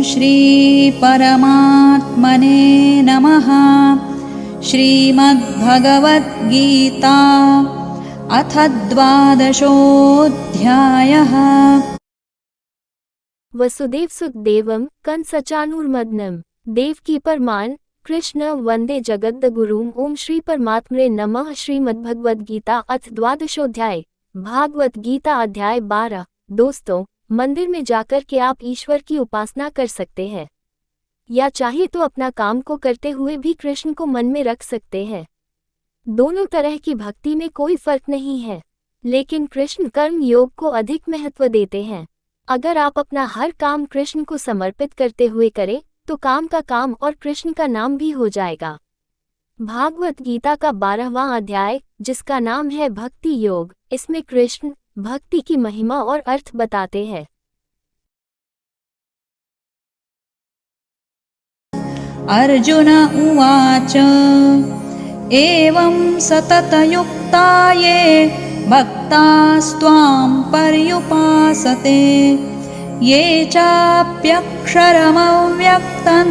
श्री परमात्मने नमः। श्रीमद्भगवद्गीता अथ 12 वसुदेव सुतदेवम कंसचानूरमदनम। देव की परमान कृष्ण वंदे जगद्गुरुम। ओम श्री परमात्मने नमः। श्रीमद्भगवद्गीता अथ 12 भागवत गीता अध्याय 12। दोस्तों, मंदिर में जाकर के आप ईश्वर की उपासना कर सकते हैं, या चाहे तो अपना काम को करते हुए भी कृष्ण को मन में रख सकते हैं। दोनों तरह की भक्ति में कोई फर्क नहीं है, लेकिन कृष्ण कर्म योग को अधिक महत्व देते हैं। अगर आप अपना हर काम कृष्ण को समर्पित करते हुए करें तो काम का काम और कृष्ण का नाम भी हो जाएगा। भागवत गीता का 12वां अध्याय, जिसका नाम है भक्ति योग, इसमें कृष्ण भक्ति की महिमा और अर्थ बताते हैं। अर्जुन उवाच एवं सततयुक्ता ये भक्तास्त्वां पर्युपासते ये चाप्यक्षरमव्यक्तं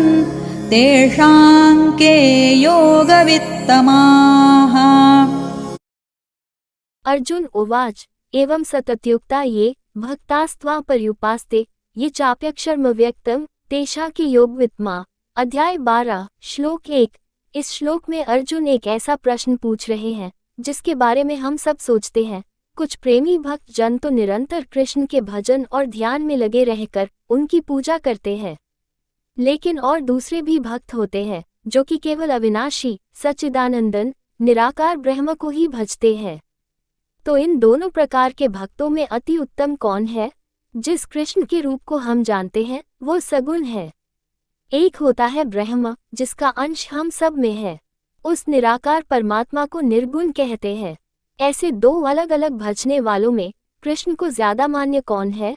तेषां के योगवित्तमाः। अर्जुन उवाच एवं सततयुक्ता ये भक्तास्त्वां पर्युपासते ये चाप्यक्षरमव्यक्तं तेषां के योगवित्तमाः। अध्याय 12 श्लोक 1। इस श्लोक में अर्जुन एक ऐसा प्रश्न पूछ रहे हैं जिसके बारे में हम सब सोचते हैं। कुछ प्रेमी भक्त जन तो निरंतर कृष्ण के भजन और ध्यान में लगे रहकर उनकी पूजा करते हैं, लेकिन और दूसरे भी भक्त होते हैं जो कि केवल अविनाशी सच्चिदानंदन निराकार ब्रह्म को ही भजते हैं। तो इन दोनों प्रकार के भक्तों में अति उत्तम कौन है? जिस कृष्ण के रूप को हम जानते हैं वो सगुण है। एक होता है ब्रह्म, जिसका अंश हम सब में है। उस निराकार परमात्मा को निर्गुण कहते हैं। ऐसे दो अलग अलग भजने वालों में कृष्ण को ज्यादा मान्य कौन है?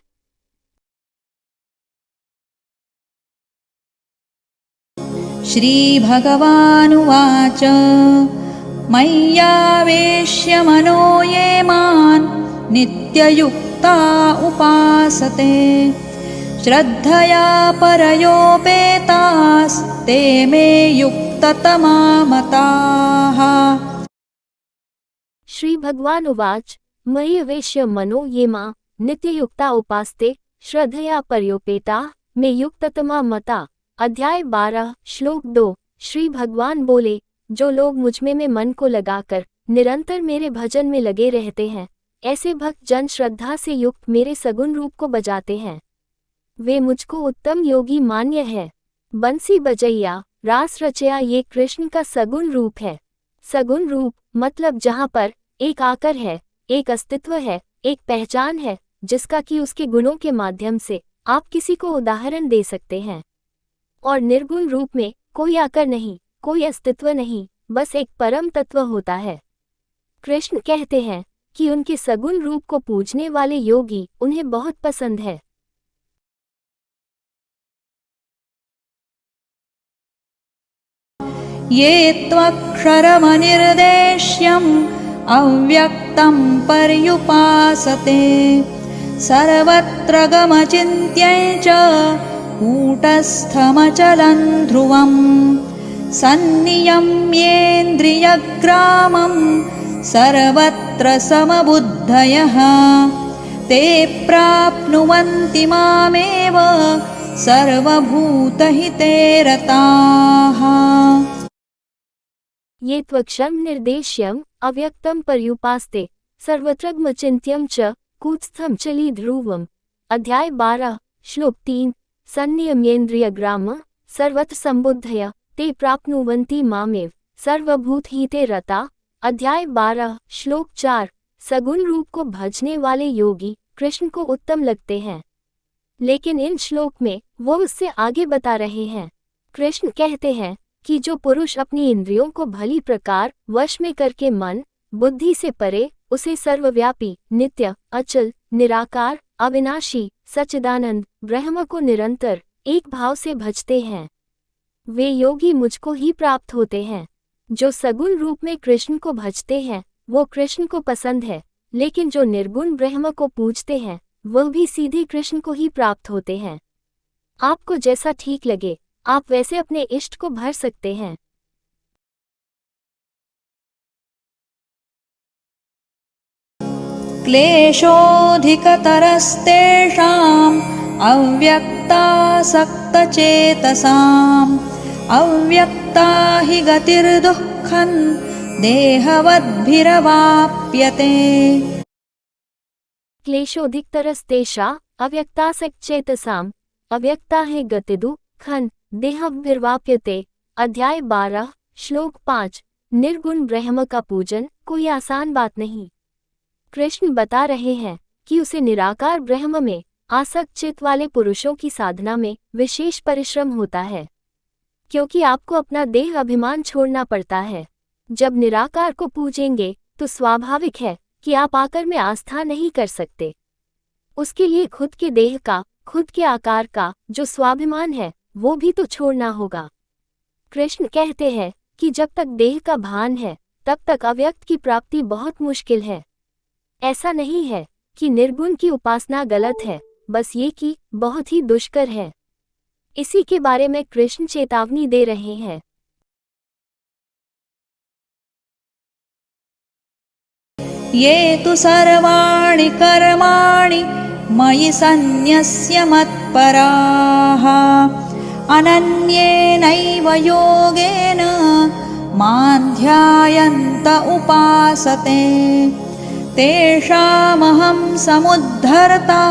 श्री भगवानुवाच मय्यावेश्य मनो ये मां नित्ययुक्ता उपासते श्रद्धया परयोपेतास्ते मे युक्ततमा मताः। श्री भगवान उवाच मय्यावेश्य मनो ये मां नित्ययुक्ता उपासते श्रद्धया परयोपेता मे युक्ततमा मता। अध्याय 12 श्लोक 2। श्री भगवान बोले, जो लोग मुझमें में मन को लगाकर निरंतर मेरे भजन में लगे रहते हैं, ऐसे भक्त जन श्रद्धा से युक्त मेरे सगुण रूप को बजाते हैं, वे मुझको उत्तम योगी मान्य है। बंसी बजैया रास रचया ये कृष्ण का सगुण रूप है। सगुण रूप मतलब जहाँ पर एक आकर है, एक अस्तित्व है, एक पहचान है, जिसका कि उसके गुणों के माध्यम से आप किसी को उदाहरण दे सकते हैं। और निर्गुण रूप में कोई आकर नहीं, कोई अस्तित्व नहीं, बस एक परम तत्व होता है। कृष्ण कहते हैं कि उनके सगुण रूप को पूजने वाले योगी उन्हें बहुत पसंद है। ये त्वक्षरमनिर्देश्यम् अव्यक्तं पर्युपासते सर्वत्र गमचिन्त्यं च कूटस्थमचलं ध्रुवं सन्नियम्येन्द्रियग्रामं सर्वत्र समबुद्धयः ते प्राप्नुवन्ति मामेव सर्वभूतहिते रताः। ये त्वक्षरम निर्देश्यम अव्यक्तम पर्युपास्ते सर्वत्रगमचिन्त्यं च कूटस्थं चली ध्रुवम्। अध्याय 12 श्लोक 3। सन्नियम्येन्द्रियग्राम सर्वत्र संबुद्धय ते प्राप्नुवन्ति मामेव सर्वभूतहिते रता। अध्याय 12 श्लोक 4। सगुण रूप को भजने वाले योगी कृष्ण को उत्तम लगते हैं, लेकिन इन श्लोक में वो उससे आगे बता रहे हैं। कृष्ण कहते हैं कि जो पुरुष अपनी इंद्रियों को भली प्रकार वश में करके मन बुद्धि से परे उसे सर्वव्यापी नित्य अचल निराकार अविनाशी सच्चिदानंद ब्रह्म को निरंतर एक भाव से भजते हैं, वे योगी मुझको ही प्राप्त होते हैं। जो सगुण रूप में कृष्ण को भजते हैं वो कृष्ण को पसंद है, लेकिन जो निर्गुण ब्रह्म को पूजते हैं वह भी सीधे कृष्ण को ही प्राप्त होते हैं। आपको जैसा ठीक लगे आप वैसे अपने इष्ट को भर सकते हैं। क्लेशोऽधिकतरस्तेषाम् अव्यक्तासक्तचेतसाम् अव्यक्ता हि गतिर्दुःखं देहवद्भिरवाप्यते। क्लेशोऽधिकतरस्तेषा अव्यक्तासक्तचेतसाम् अव्यक्ता है गतिदुःखं देहभिर्वाप्यते। अध्याय 12 श्लोक 5। निर्गुण ब्रह्म का पूजन कोई आसान बात नहीं। कृष्ण बता रहे हैं कि उसे निराकार ब्रह्म में आसक्त चित्त वाले पुरुषों की साधना में विशेष परिश्रम होता है, क्योंकि आपको अपना देह अभिमान छोड़ना पड़ता है। जब निराकार को पूजेंगे तो स्वाभाविक है कि आप आकर में आस्था नहीं कर सकते। उसके लिए खुद के देह का, खुद के आकार का जो स्वाभिमान है वो भी तो छोड़ना होगा। कृष्ण कहते हैं कि जब तक देह का भान है तब तक अव्यक्त की प्राप्ति बहुत मुश्किल है। ऐसा नहीं है कि निर्गुण की उपासना गलत है, बस ये कि बहुत ही दुष्कर है। इसी के बारे में कृष्ण चेतावनी दे रहे हैं। ये तु सर्वाणि कर्माणि मयि सन्न्यस्य मत्पराः अनन्येनैव योगेन मां ध्यायन्त उपासते तेषामहं समुद्धर्ता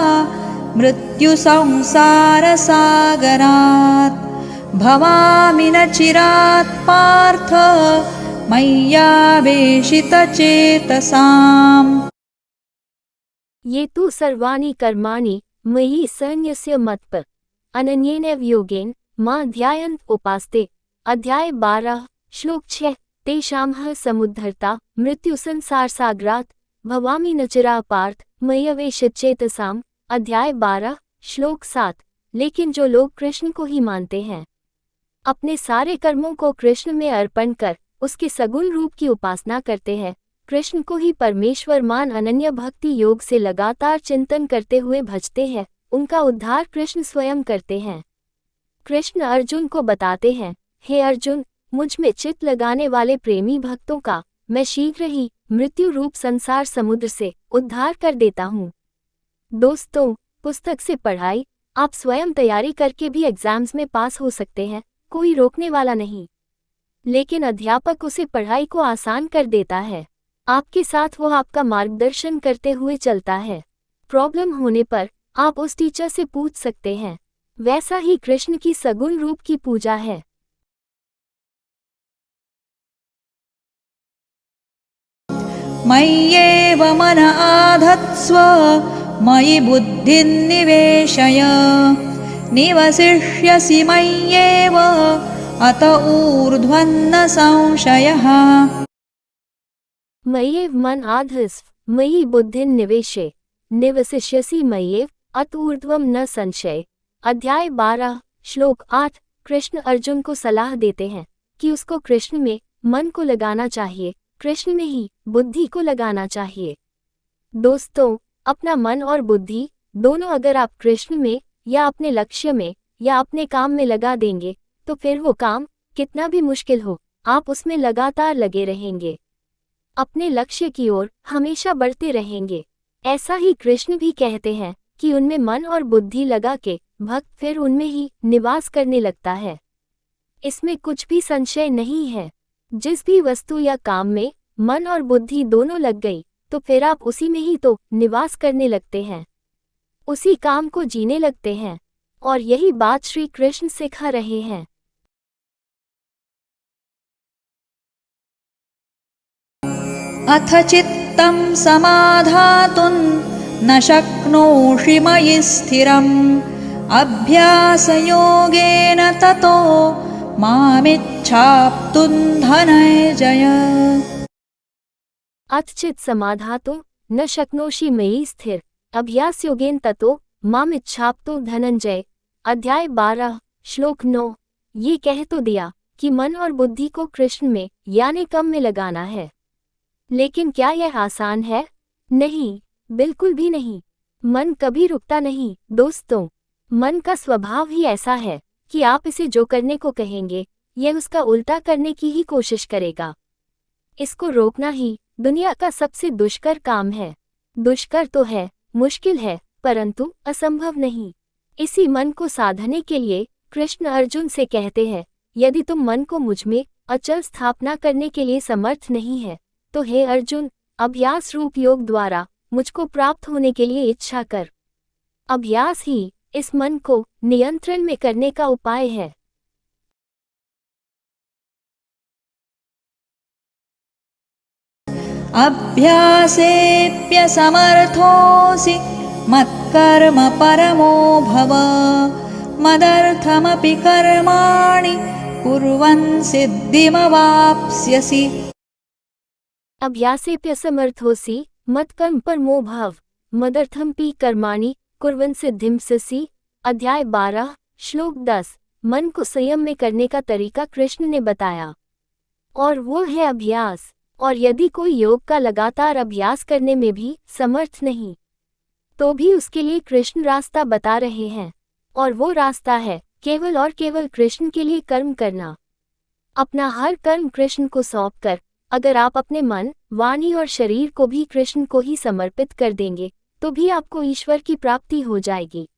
मृत्युसंसारसागरात् भवामि न चिरात् पार्थ मय्यावेशितचेतसाम्। ये तु सर्वाणि कर्माणि मयि सन्न्यस्य मत्पर अनन्येनैव योगेन मां ध्यायन्त उपासते। अध्याय 12 श्लोक 6। तेषामहं समुद्धर्ता मृत्युसंसारसागरात् भवामि न चिरात् पार्थ मय्यावेशितचेतसाम्। अध्याय 12 श्लोक 7। लेकिन जो लोग कृष्ण को ही मानते हैं, अपने सारे कर्मों को कृष्ण में अर्पण कर उसके सगुण रूप की उपासना करते हैं, कृष्ण को ही परमेश्वर मान अनन्य भक्ति योग से लगातार चिंतन करते हुए भजते हैं, उनका उद्धार कृष्ण स्वयं करते हैं। कृष्ण अर्जुन को बताते हैं, हे अर्जुन, मुझ में चित्त लगाने वाले प्रेमी भक्तों का मैं शीघ्र ही मृत्यु रूप संसार समुद्र से उद्धार कर देता हूँ। दोस्तों, पुस्तक से पढ़ाई आप स्वयं तैयारी करके भी एग्जाम्स में पास हो सकते हैं, कोई रोकने वाला नहीं। लेकिन अध्यापक उसे पढ़ाई को आसान कर देता है। आपके साथ वो आपका मार्गदर्शन करते हुए चलता है। प्रॉब्लम होने पर आप उस टीचर से पूछ सकते हैं। वैसा ही कृष्ण की सगुण रूप की पूजा है। मय्येव मन आधत्स्व मयि बुद्धिं निवेशय निवसिष्यसि मय्येव अत ऊर्ध्वन्न संशयः। मय्येव मन आधस्व मयि बुद्धिं निवेशय निवसिष्यसि मय्येव अत ऊर्ध्वं न संशय। अध्याय 12 श्लोक 8। कृष्ण अर्जुन को सलाह देते हैं कि उसको कृष्ण में मन को लगाना चाहिए, कृष्ण में ही बुद्धि को लगाना चाहिए। दोस्तों, अपना मन और बुद्धि दोनों अगर आप कृष्ण में या अपने लक्ष्य में या अपने काम में लगा देंगे तो फिर वो काम कितना भी मुश्किल हो, आप उसमें लगातार लगे रहेंगे, अपने लक्ष्य की ओर हमेशा बढ़ते रहेंगे। ऐसा ही कृष्ण भी कहते हैं कि उनमें मन और बुद्धि लगा के भक्त फिर उनमें ही निवास करने लगता है। इसमें कुछ भी संशय नहीं है। जिस भी वस्तु या काम में मन और बुद्धि दोनों लग गई तो फिर आप उसी में ही तो निवास करने लगते हैं, उसी काम को जीने लगते हैं। और यही बात श्री कृष्ण सिखा रहे हैं। अथ चित्तं समाधातुं न शक्नोषि मयि स्थिरम् अभ्यासयोगेन ततो मामिच्छाप्तुं धनञ्जय। अथ चित् समाधातुं न शक्नोषि मयि स्थिर अभ्यासयोगेन ततो मामिच्छाप्तुं धनंजय। अध्याय 12 श्लोक 9। ये कह तो दिया कि मन और बुद्धि को कृष्ण में यानी कर्म में लगाना है, लेकिन क्या यह आसान है? नहीं, बिल्कुल भी नहीं। मन कभी रुकता नहीं दोस्तों। मन का स्वभाव ही ऐसा है कि आप इसे जो करने को कहेंगे यह उसका उल्टा करने की ही कोशिश करेगा। इसको रोकना ही दुनिया का सबसे दुष्कर काम है। दुष्कर तो है, मुश्किल है, परंतु असंभव नहीं। इसी मन को साधने के लिए कृष्ण अर्जुन से कहते हैं, यदि तुम मन को मुझमें अचल स्थापना करने के लिए समर्थ नहीं है तो हे अर्जुन, अभ्यास रूप योग द्वारा मुझको प्राप्त होने के लिए इच्छा कर। अभ्यास ही इस मन को नियंत्रण में करने का उपाय है। अभ्यासेऽप्यसमर्थोऽसि मत्कर्म परमो भव मदर्थमपि कर्माणि कुर्वन् सिद्धिमवाप्स्यसि। अभ्यासेऽप्यसमर्थोऽसि मत्कर्म परमो भव मदर्थमपि कर्माणि कुर्वन् सिद्धिमवाप्स्यसि। अध्याय 12 श्लोक 10। मन को संयम में करने का तरीका कृष्ण ने बताया, और वो है अभ्यास। और यदि कोई योग का लगातार अभ्यास करने में भी समर्थ नहीं तो भी उसके लिए कृष्ण रास्ता बता रहे हैं, और वो रास्ता है केवल और केवल कृष्ण के लिए कर्म करना। अपना हर कर्म कृष्ण को सौंपकर अगर आप अपने मन, वाणी और शरीर को भी कृष्ण को ही समर्पित कर देंगे तो भी आपको ईश्वर की प्राप्ति हो जाएगी।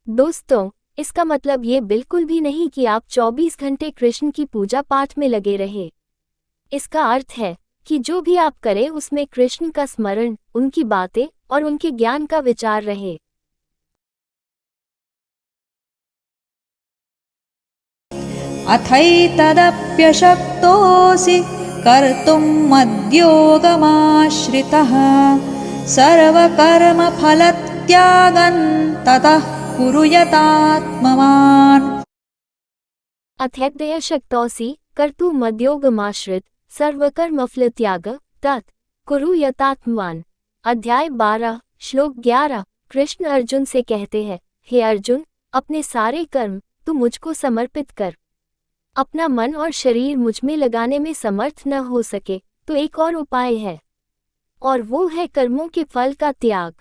दोस्तों, इसका मतलब ये बिल्कुल भी नहीं कि आप 24 घंटे कृष्ण की पूजा पाठ में लगे रहे। इसका अर्थ है कि जो भी आप करें उसमें कृष्ण का स्मरण, उनकी बातें और उनके ज्ञान का विचार रहे। अथैतदप्यशक्तोऽसि कर्तुं मद्योगमाश्रितः सर्वकर्मफलत्यागं ततः कुरु यतात्मवान्। अथैतदप्यशक्तोऽसि कर्तुं मद्योगमाश्रित सर्वकर्मफलत्याग तत् कुरु यतात्मवान्। अध्याय 12 श्लोक 11। कृष्ण अर्जुन से कहते हैं, हे अर्जुन, अपने सारे कर्म तू मुझको समर्पित कर। अपना मन और शरीर मुझमें लगाने में समर्थ न हो सके तो एक और उपाय है, और वो है कर्मों के फल का त्याग।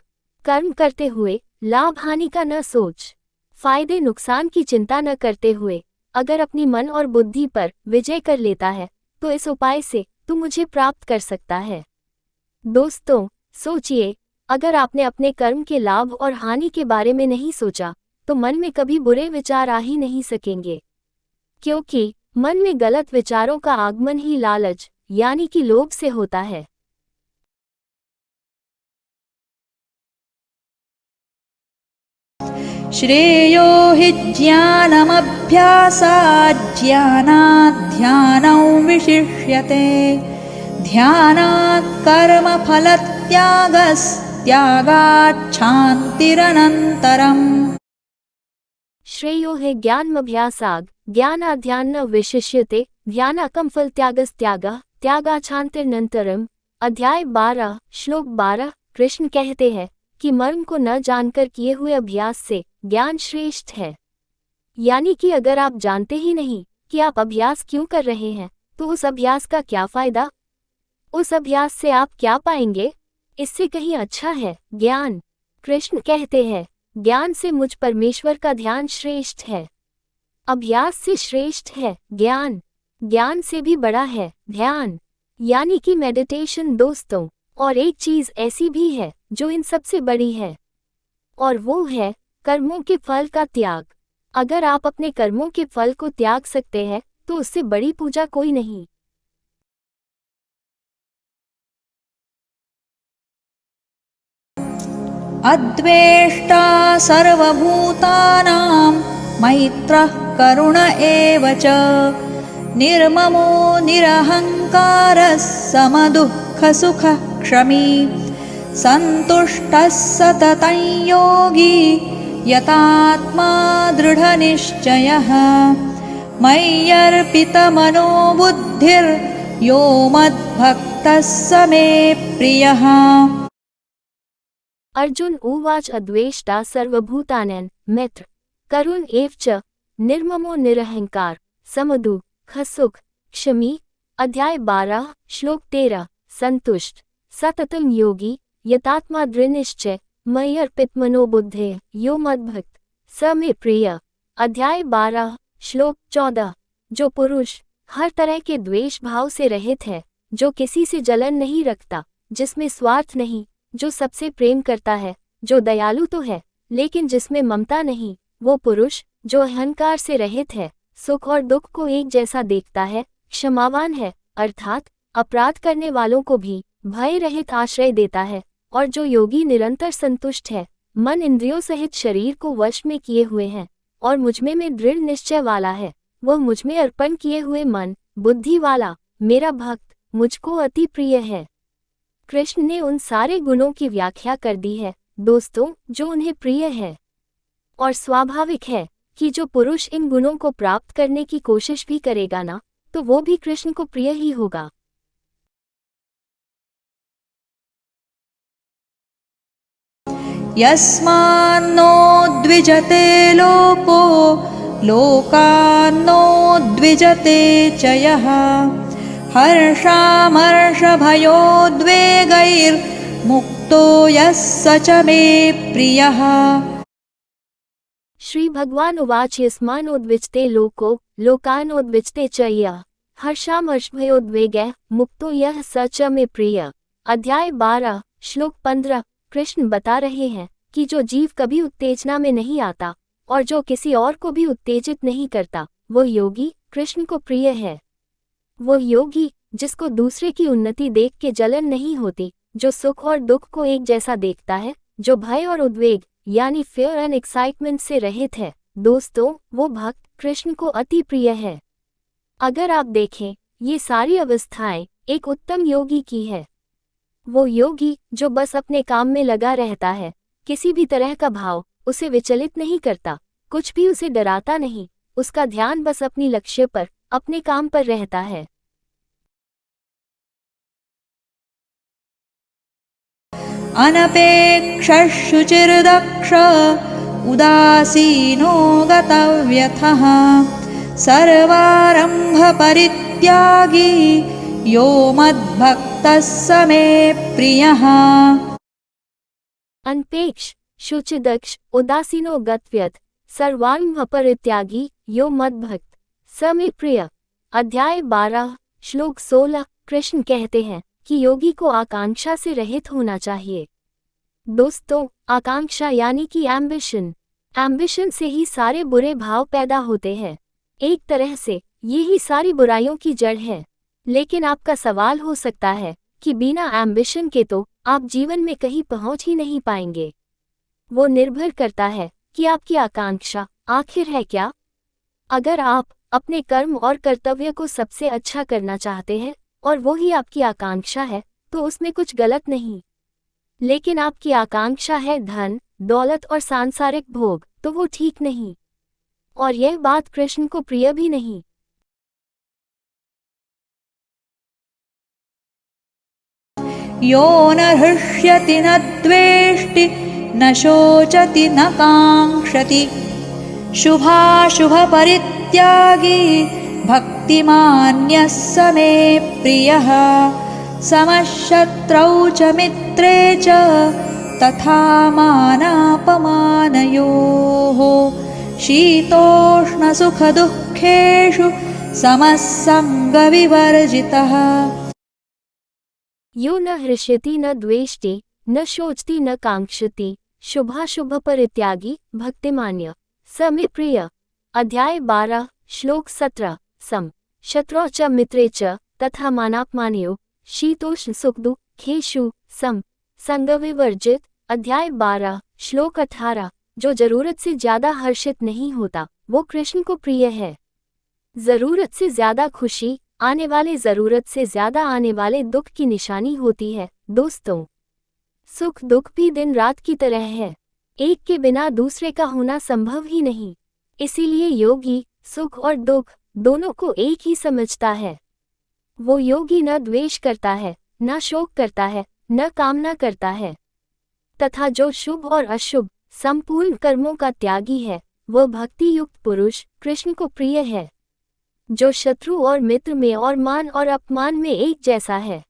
कर्म करते हुए लाभ हानि का न सोच, फायदे नुकसान की चिंता न करते हुए अगर अपनी मन और बुद्धि पर विजय कर लेता है तो इस उपाय से तू मुझे प्राप्त कर सकता है। दोस्तों, सोचिए, अगर आपने अपने कर्म के लाभ और हानि के बारे में नहीं सोचा तो मन में कभी बुरे विचार आ ही नहीं सकेंगे, क्योंकि मन में गलत विचारों का आगमन ही लालच यानी कि लोभ से होता है। श्रेयो हि ज्ञानमभ्यासात् ज्ञानात् ध्यानं विशिष्यते ध्यानात् कर्मफलत्यागस्त्यागात् शान्तिरनन्तरम्। श्रेयो है ज्ञानमभ्यासात् ज्ञानाध्यान विशिष्यते ध्यानाकं फलत्यागस्त्यागः त्यागात् शान्तिरनन्तरम्। अध्याय 12 श्लोक 12। कृष्ण कहते हैं कि मर्म को न जानकर किए हुए अभ्यास से ज्ञान श्रेष्ठ है। यानी कि अगर आप जानते ही नहीं कि आप अभ्यास क्यों कर रहे हैं तो उस अभ्यास का क्या फायदा, उस अभ्यास से आप क्या पाएंगे? इससे कहीं अच्छा है ज्ञान। कृष्ण कहते हैं, ज्ञान से मुझ परमेश्वर का ध्यान श्रेष्ठ है। अभ्यास से श्रेष्ठ है ज्ञान, ज्ञान से भी बड़ा है ध्यान यानी कि मेडिटेशन। दोस्तों, और एक चीज ऐसी भी है जो इन सबसे बड़ी है, और वो है कर्मों के फल का त्याग। अगर आप अपने कर्मों के फल को त्याग सकते हैं तो उससे बड़ी पूजा कोई नहीं। अद्वेष्टा सर्वभूतानां मैत्रः करुण एव च निर्ममो निरहङ्कारः समदुःखसुखः क्षमी सन्तुष्टः सततं योगी यतात्मा दृढनिश्चयः मय्यर्पितमनो बुद्धिर्यो मद्भक्तः स मे प्रियः। अर्जुन उवाच अद्वेष्टा सर्वभूतानां मैत्र करुण एव च निर्ममो निरहंकार समदुःखसुख क्षमी। अध्याय 12 श्लोक 13। संतुष्ट सततं योगी यतात्मा दृढ़निश्चय मयि अर्पित मनोबुद्धे यो मद्भक्त स मे प्रिय। अध्याय 12 श्लोक 14। जो पुरुष हर तरह के द्वेष भाव से रहित है, जो किसी से जलन नहीं रखता, जिसमें स्वार्थ नहीं, जो सबसे प्रेम करता है, जो दयालु तो है लेकिन जिसमें ममता नहीं, वो पुरुष जो अहंकार से रहित है, सुख और दुख को एक जैसा देखता है, क्षमावान है, अर्थात अपराध करने वालों को भी भय रहित आश्रय देता है, और जो योगी निरंतर संतुष्ट है, मन इंद्रियों सहित शरीर को वश में किए हुए हैं और मुझमें में दृढ़ निश्चय वाला है, वह मुझमें अर्पण किए हुए मन बुद्धि वाला मेरा भक्त मुझको अति प्रिय है। कृष्ण ने उन सारे गुणों की व्याख्या कर दी है दोस्तों जो उन्हें प्रिय है, और स्वाभाविक है कि जो पुरुष इन गुणों को प्राप्त करने की कोशिश भी करेगा ना, तो वो भी कृष्ण को प्रिय ही होगा। यस्मान्नो द्विजते लोको लोकान्नो द्विजते च यः हर्षामर्षभयोद्वेगैर्मुक्तो यः स च मे प्रियः। श्री भगवान उवाच यस्मानोद्विजते लोको लोकानोद्विजते च यः हर्षामर्षभयोद्वेगैः मुक्तो यः स च मे प्रियः। अध्याय 12 श्लोक 15। कृष्ण बता रहे हैं कि जो जीव कभी उत्तेजना में नहीं आता और जो किसी और को भी उत्तेजित नहीं करता, वो योगी कृष्ण को प्रिय है। वो योगी जिसको दूसरे की उन्नति देख के जलन नहीं होती, जो सुख और दुख को एक जैसा देखता है, जो भय और उद्वेग यानी फियर एंड एक्साइटमेंट से रहित है, दोस्तों वो भक्त कृष्ण को अति प्रिय है। अगर आप देखें, ये सारी अवस्थाएं एक उत्तम योगी की है। वो योगी जो बस अपने काम में लगा रहता है, किसी भी तरह का भाव उसे विचलित नहीं करता, कुछ भी उसे डराता नहीं, उसका ध्यान बस अपनी लक्ष्य पर अपने काम पर रहता है। अनपेक्षः शुचिर्दक्ष उदासीनो गतव्यथः सर्वारम्भ परित्यागी यो मद्भक्तः स मे प्रियः। अनपेक्ष शुचिदक्ष उदासीनो गतव्यथ सर्वारम्भ परित्यागी यो मद्भक्त स मे प्रिय। अध्याय 12 श्लोक 16। कृष्ण कहते हैं कि योगी को आकांक्षा से रहित होना चाहिए। दोस्तों आकांक्षा यानी कि एम्बिशन से ही सारे बुरे भाव पैदा होते हैं। एक तरह से ये ही सारी बुराइयों की जड़ है। लेकिन आपका सवाल हो सकता है कि बिना एम्बिशन के तो आप जीवन में कहीं पहुंच ही नहीं पाएंगे। वो निर्भर करता है कि आपकी आकांक्षा आखिर है क्या। अगर आप अपने कर्म और कर्तव्य को सबसे अच्छा करना चाहते हैं और वो ही आपकी आकांक्षा है, तो उसमें कुछ गलत नहीं। लेकिन आपकी आकांक्षा है धन दौलत और सांसारिक भोग, तो वो ठीक नहीं, और यह बात कृष्ण को प्रिय भी नहीं। यो न हृष्यति न द्वेष्टि न शोचति न काङ्क्षति शुभाशुभपरित्यागी भक्तिमान्यः स मे प्रियः समशत्रौ च मित्रे च तथा मानापमानयोः शीतोष्णसुखदुःखेषु समः सङ्गविवर्जितः। यो न हृष्यति न द्वेष्टि न शोचति न कांक्षति शुभाशुभ परित्यागी भक्तिमान्य स मे प्रिय। अध्याय 12 श्लोक 17। सम शत्रौ च मित्रे च तथा मानापमानयोः शीतोष्ण सुख दुःखेषु सम संगविवर्जित। अध्याय 12 श्लोक 18। जो जरूरत से ज्यादा हर्षित नहीं होता वो कृष्ण को प्रिय है। जरूरत से ज्यादा खुशी आने वाले जरूरत से ज्यादा आने वाले दुख की निशानी होती है। दोस्तों सुख दुख भी दिन रात की तरह है, एक के बिना दूसरे का होना संभव ही नहीं। इसीलिए योगी सुख और दुख दोनों को एक ही समझता है। वो योगी न द्वेष करता है, न शोक करता है, न कामना करता है, तथा जो शुभ और अशुभ संपूर्ण कर्मों का त्यागी है, वह भक्ति युक्त पुरुष कृष्ण को प्रिय है। जो शत्रु और मित्र में और मान और अपमान में एक जैसा है,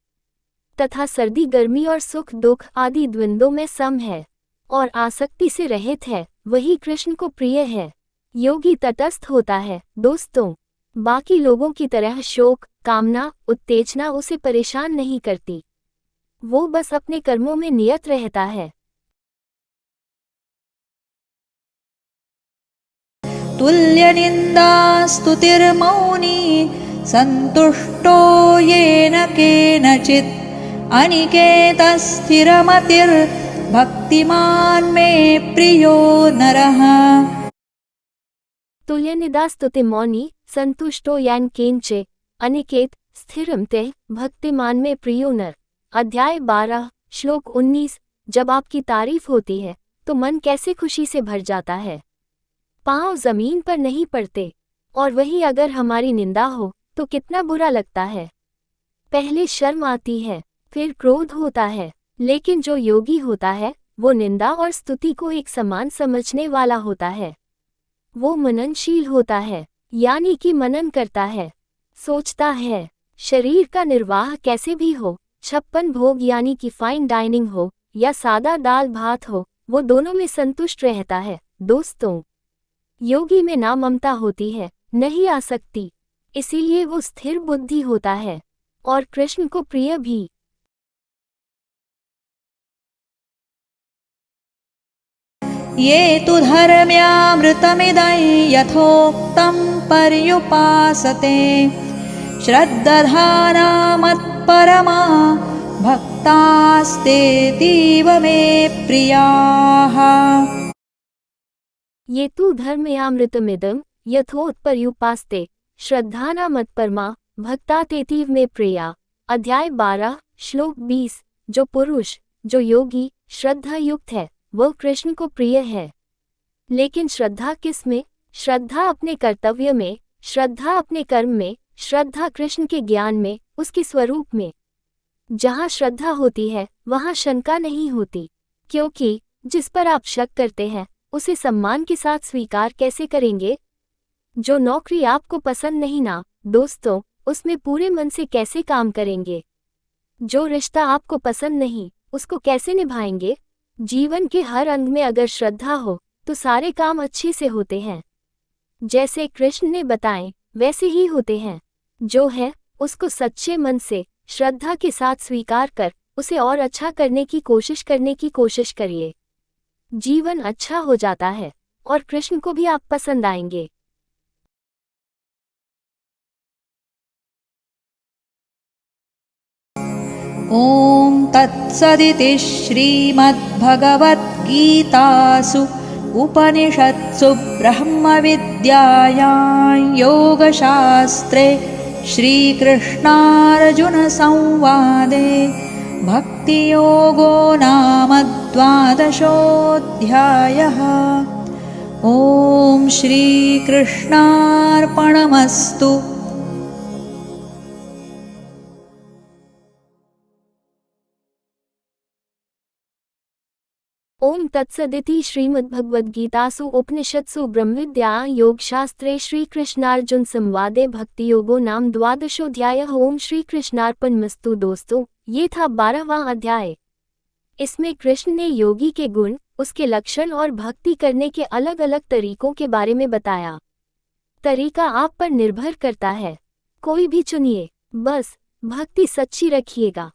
तथा सर्दी गर्मी और सुख दुख आदि द्वंद्वों में सम है, और आसक्ति से रहित है वही कृष्ण को प्रिय है। योगी तटस्थ होता है दोस्तों। बाकी लोगों की तरह शोक, कामना, उत्तेजना उसे परेशान नहीं करती। वो बस अपने कर्मों में नियत रहता है। तुल्यनिन्दा स्तुतिर्मौनी सन्तुष्टो येन केनचित् अनिकेतः स्थिरमतिर्भक्तिमान् मे प्रियो नरः। तुल्यनिदा स्तुति मौनी संतुष्टो यान केंचे अनिकेत स्थिरम ते भक्तिमान में प्रियो नर। अध्याय 12 श्लोक 19। जब आपकी तारीफ होती है तो मन कैसे खुशी से भर जाता है, पांव जमीन पर नहीं पड़ते। और वही अगर हमारी निंदा हो तो कितना बुरा लगता है। पहले शर्म आती है, फिर क्रोध होता है। लेकिन जो योगी होता है वो निंदा और स्तुति को एक समान समझने वाला होता है। वो मननशील होता है, यानी कि मनन करता है, सोचता है। शरीर का निर्वाह कैसे भी हो, 56 भोग यानी कि फाइन डाइनिंग हो या सादा दाल भात हो, वो दोनों में संतुष्ट रहता है दोस्तों। योगी में ना ममता होती है, नहीं आसक्ति, इसीलिए वो स्थिर बुद्धि होता है और कृष्ण को प्रिय भी। ये तु धर्म्यामृतमिदं यथोक्तं पर्युपासते श्रद्धाना मत्परमा भक्तास्तेतीव मे प्रियाः। ये तु धर्मयामृतमिदं यथोत्पर्युपास्ते श्रद्धाना मत्परमा भक्तास्तेतीव मे प्रिया। अध्याय 12 श्लोक 20। जो पुरुष, जो योगी श्रद्धा युक्त है वह कृष्ण को प्रिय है। लेकिन श्रद्धा किस में? श्रद्धा अपने कर्तव्य में, श्रद्धा अपने कर्म में, श्रद्धा कृष्ण के ज्ञान में, उसके स्वरूप में। जहाँ श्रद्धा होती है वहाँ शंका नहीं होती, क्योंकि जिस पर आप शक करते हैं उसे सम्मान के साथ स्वीकार कैसे करेंगे? जो नौकरी आपको पसंद नहीं ना दोस्तों, उसमें पूरे मन से कैसे काम करेंगे? जो रिश्ता आपको पसंद नहीं उसको कैसे निभाएंगे? जीवन के हर अंग में अगर श्रद्धा हो तो सारे काम अच्छे से होते हैं। जैसे कृष्ण ने बताएं वैसे ही होते हैं। जो है उसको सच्चे मन से श्रद्धा के साथ स्वीकार कर उसे और अच्छा करने की कोशिश करिए। जीवन अच्छा हो जाता है और कृष्ण को भी आप पसंद आएंगे। ॐ तत्सदिति श्रीमद्भगवद्गीतासु उपनिषत्सु ब्रह्मविद्यायां योगशास्त्रे श्रीकृष्णार्जुनसंवादे भक्तियोगो नाम 12 ॐ श्रीकृष्णार्पणमस्तु। ओम तत्सदिति श्रीमद्भगवद्गीतासु उपनिषत्सु ब्रह्मविद्यायां योगशास्त्रे श्रीकृष्णार्जुन संवादे भक्तियोगो नाम 12 ओम श्री कृष्णार्पणमस्तु। दोस्तों, ये था 12वां अध्याय। इसमें कृष्ण ने योगी के गुण, उसके लक्षण और भक्ति करने के अलग अलग तरीकों के बारे में बताया। तरीका आप पर निर्भर करता है, कोई भी चुनिए, बस भक्ति सच्ची रखिएगा।